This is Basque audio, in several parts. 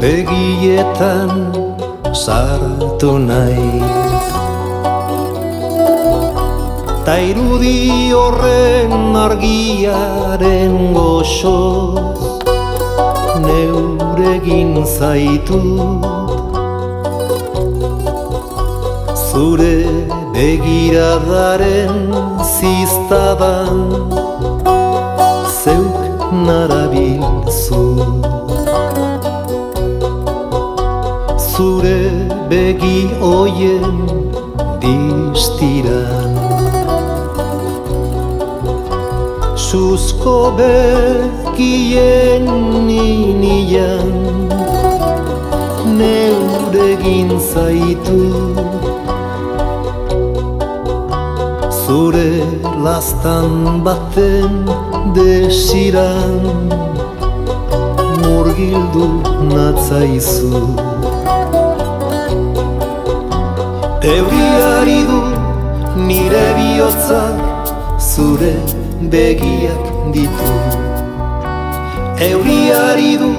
begietan sartu naiz. Ta irudi horren argiaren goxoz neuregin zaitut. Zure begiradaren ziztadan zeuk narabilzu. Zure begi oien distiran suzko begien ninian neuregin zaitut. Zure lastan baten desiran murgildu natzaizu. Euriari du nire bihotzak zure begiak ditu. Euriari du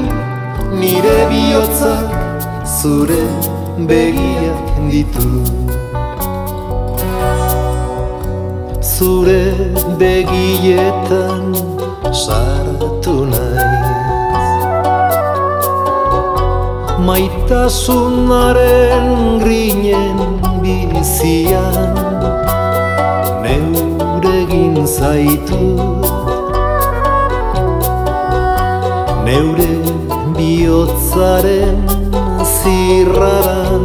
nire bihotzak zure begiak ditu. Zure begietan sartu naiz. Maitasunaren grinen bizian neuregin zaitut. Neure bihotzaren zirraran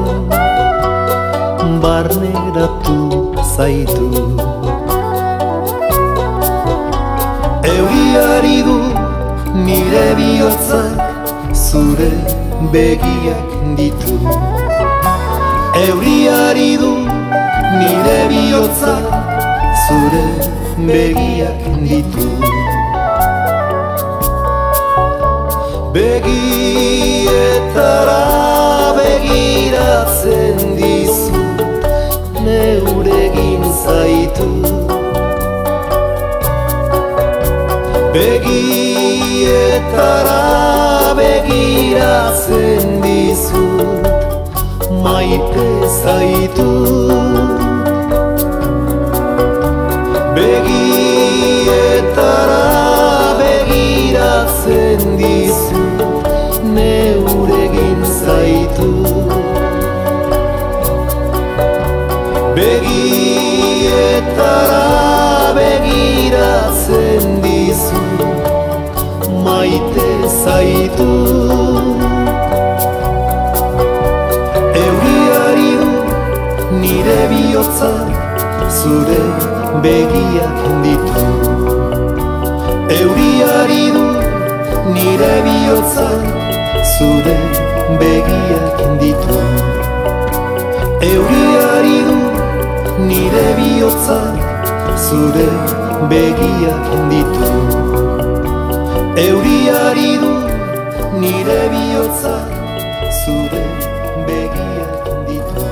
barneratu zaitut. Euriari du nire bihotzak zure begiak ditu. Euriari du nire bihotzak zure begiak ditu. Begietara begiratzen dizut neuregin zaitut. Begietara begiratzen dizut maite zaitut. Begietara begiratzen dizut neuregin zaitut. Begietara begiratzen dizut maite zaitut. Euriari du nire bihotzak zure begiak ditu. Euriari du nire bihotzak zure begiak ditu. Euriari du nire bihotzak zure begiak ditu. Euriari du nire bihotzak zure begiak ditu.